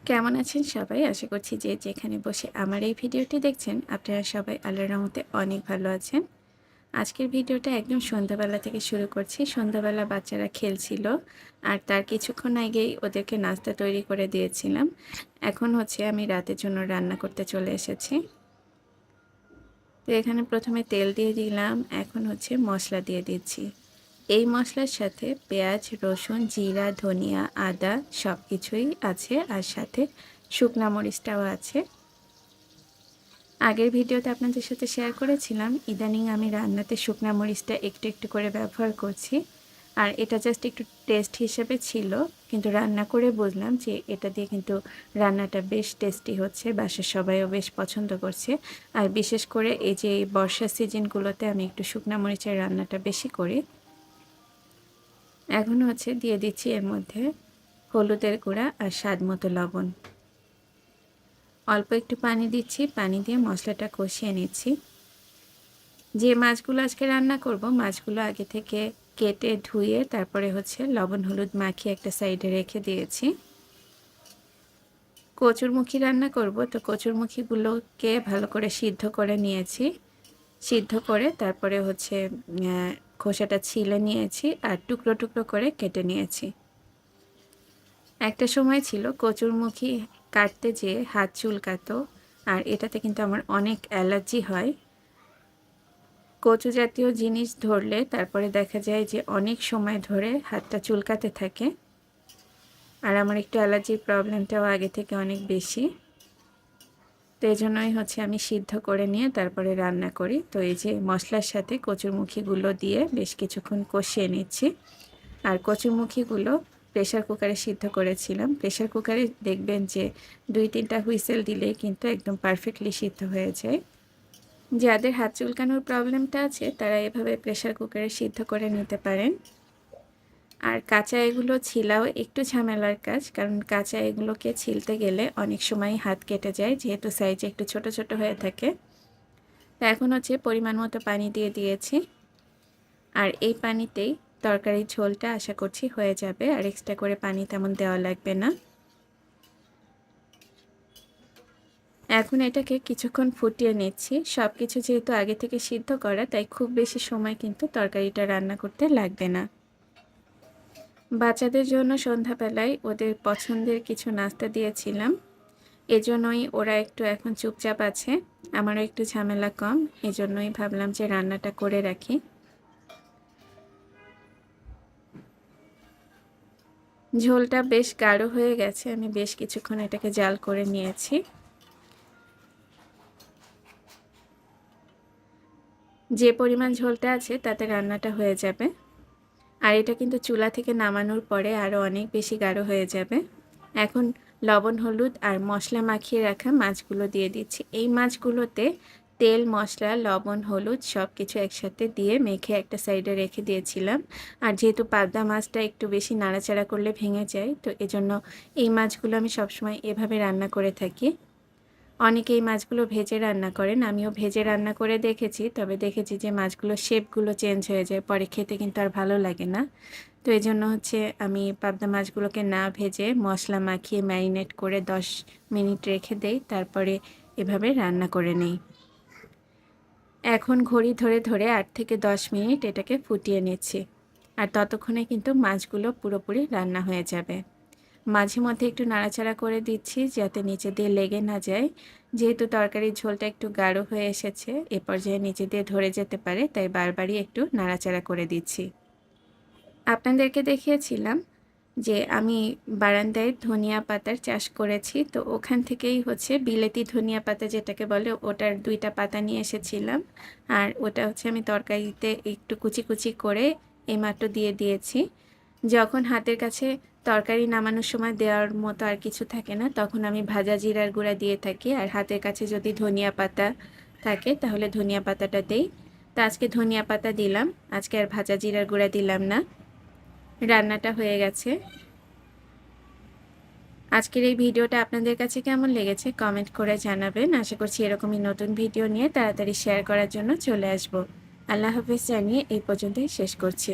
কেমন আছেন সবাই? আশা করছি যে যেখানে বসে আমার এই ভিডিওটি দেখছেন আপনারা সবাই আল্লাহর রহমতে অনেক ভালো আছেন। আজকের ভিডিওটা একদম সন্ধ্যাবেলা থেকে শুরু করছি। সন্ধ্যাবেলা বাচ্চারা খেলছিল আর তার কিছুক্ষণ আগেই ওদেরকে নাস্তা তৈরি করে দিয়েছিলাম। এখন হচ্ছে আমি রাতের জন্য রান্না করতে চলে এসেছি। তো এখানে প্রথমে তেল দিয়ে দিলাম, এখন হচ্ছে মশলা দিয়ে দিচ্ছি। এই মশলার সাথে পেঁয়াজ, রসুন, জিরা, ধনিয়া, আদা সব কিছুই আছে, আর সাথে শুকনা মরিচটাও আছে। আগের ভিডিওতে আপনাদের সাথে শেয়ার করেছিলাম ইদানিং আমি রান্নাতে শুকনা মরিচটা একটু একটু করে ব্যবহার করছি, আর এটা জাস্ট একটু টেস্ট হিসেবে ছিল, কিন্তু রান্না করে বুঝলাম যে এটা দিয়ে কিন্তু রান্নাটা বেশ টেস্টি হচ্ছে, বাসার সবাইও বেশ পছন্দ করছে। আর বিশেষ করে এই যে বর্ষা সিজনগুলোতে আমি একটু শুকনা মরিচের রান্নাটা বেশি করি। এখন হচ্ছে দিয়ে দিচ্ছি এর মধ্যে হলুদের গুঁড়া আর স্বাদ মতো লবণ। অল্প একটু পানি দিচ্ছি, পানি দিয়ে মশলাটা কষিয়ে নিচ্ছি। যে মাছগুলো আজকে রান্না করব মাছগুলো আগে থেকে কেটে ধুয়ে তারপরে হচ্ছে লবণ হলুদ মাখিয়ে একটা সাইডে রেখে দিয়েছি। কচুরমুখী রান্না করব, তো কচুরমুখীগুলোকে ভালো করে সিদ্ধ করে নিয়েছি। সিদ্ধ করে তারপরে হচ্ছে খোসাটা ছিলে নিয়েছি আর টুকরো টুকরো করে কেটে নিয়েছি। একটা সময় ছিল কচুরমুখী কাটতে যেয়ে হাত চুলকাতো, আর এটাতে কিন্তু আমার অনেক অ্যালার্জি হয়। কচু জাতীয় জিনিস ধরলে তারপরে দেখা যায় যে অনেক সময় ধরে হাতটা চুলকাতে থাকে, আর আমার একটু অ্যালার্জির প্রবলেমটাও আগে থেকে অনেক বেশি। তো এই জন্যই হচ্ছে আমি সিদ্ধ করে নিয়ে তারপরে রান্না করি। তো এই যে মশলার সাথে কচুরমুখীগুলো দিয়ে বেশ কিছুক্ষণ কষিয়ে নিচ্ছি। আর কচুরমুখীগুলো প্রেশার কুকারে সিদ্ধ করেছিলাম। প্রেশার কুকারে দেখবেন যে 2-3টা হুইসেল দিলেই কিন্তু একদম পারফেক্টলি সিদ্ধ হয়ে যায়। যাদের হাত চুলকানোর প্রবলেমটা আছে তারা এভাবে প্রেশার কুকারে সিদ্ধ করে নিতে পারেন। আর কাঁচা এগুলো ছিলাও একটু ঝামেলার কাজ, কারণ কাঁচা এগুলোকে ছিলতে গেলে অনেক সময় হাত কেটে যায়, যেহেতু সাইজে একটু ছোট ছোট হয়ে থাকে। তো এখন হচ্ছে পরিমাণ মতো পানি দিয়ে দিয়েছি, আর এই পানিতেই তরকারির ঝোলটা আশা করছি হয়ে যাবে, আর এক্সট্রা করে পানি তেমন দেওয়া লাগবে না। এখন এটাকে কিছুক্ষণ ফুটিয়ে নিচ্ছি। সব কিছু যেহেতু আগে থেকে সিদ্ধ করা, তাই খুব বেশি সময় কিন্তু তরকারিটা রান্না করতে লাগবে না। বাচ্চাদের জন্য সন্ধ্যাবেলায় ওদের পছন্দের কিছু নাস্তা দিয়েছিলাম, এজন্যই ওরা একটু এখন চুপচাপ আছে। আমারও একটু ঝামেলা কম, এজন্যই ভাবলাম যে রান্নাটা করে রাখি। ঝোলটা বেশ গাঢ় হয়ে গেছে, আমি বেশ কিছুক্ষণ এটাকে জাল করে নিয়েছি। যে পরিমাণ ঝোলটা আছে তাতে রান্নাটা হয়ে যাবে, আর এটা কিন্তু চুলা থেকে নামানোর পরে আরও অনেক বেশি গাঢ় হয়ে যাবে। এখন লবণ হলুদ আর মশলা মাখিয়ে রাখা মাছগুলো দিয়ে দিচ্ছি। এই মাছগুলোতে তেল মশলা লবণ হলুদ সব কিছু একসাথে দিয়ে মেখে একটা সাইডে রেখে দিয়েছিলাম। আর যেহেতু পাবদা মাছটা একটু বেশি নাড়াচাড়া করলে ভেঙে যায়, তো এজন্য এই মাছগুলো আমি সবসময় এভাবে রান্না করে থাকি। অনেকে এই মাছগুলো ভেজে রান্না করেন, আমিও ভেজে রান্না করে দেখেছি, তবে দেখেছি যে মাছগুলোর শেপগুলো চেঞ্জ হয়ে যায়, পরে খেতে কিন্তু আর ভালো লাগে না। তো এই জন্য হচ্ছে আমি পাবদা মাছগুলোকে না ভেজে মশলা মাখিয়ে ম্যারিনেট করে 10 মিনিট রেখে দেই, তারপরে এভাবে রান্না করে নেই। এখন ঘড়ি ধরে ধরে 8 থেকে 10 মিনিট এটাকে ফুটিয়ে নিচ্ছি, আর ততক্ষণে কিন্তু মাছগুলো পুরোপুরি রান্না হয়ে যাবে। মাঝে মধ্যে একটু নাড়াচাড়া করে দিচ্ছি যাতে নিচে দিয়ে লেগে না যায়। যেহেতু তরকারির ঝোলটা একটু গাঢ় হয়ে এসেছে, এ পর্যায়ে নিচে দিয়ে ধরে যেতে পারে, তাই বারবারই একটু নাড়াচাড়া করে দিচ্ছি। আপনাদেরকে দেখিয়েছিলাম যে আমি বারান্দায় ধনিয়া পাতার চাষ করেছি, তো ওখান থেকেই হচ্ছে বিলেতি ধনিয়া পাতা যেটাকে বলে, ওটার 2টা পাতা নিয়ে এসেছিলাম। আর ওটা হচ্ছে আমি তরকারিতে একটু কুচি কুচি করে এইমাত্র দিয়ে দিয়েছি। যখন হাতের কাছে তরকারি নামানোর সময় দেওয়ার মতো আর কিছু থাকে না, তখন আমি ভাজা জিরার গুঁড়া দিয়ে থাকি, আর হাতের কাছে যদি ধনিয়া পাতা থাকে তাহলে ধনিয়া পাতাটা দেই। তো আজকে ধনিয়া পাতা দিলাম, আজকে আর ভাজা জিরার গুঁড়া দিলাম না। রান্নাটা হয়ে গেছে। আজকের এই ভিডিওটা আপনাদের কাছে কেমন লেগেছে কমেন্ট করে জানাবেন। আশা করছি এরকমই নতুন ভিডিও নিয়ে তাড়াতাড়ি শেয়ার করার জন্য চলে আসব। আল্লাহ হাফেজ জানিয়ে এই পর্যন্তই শেষ করছি।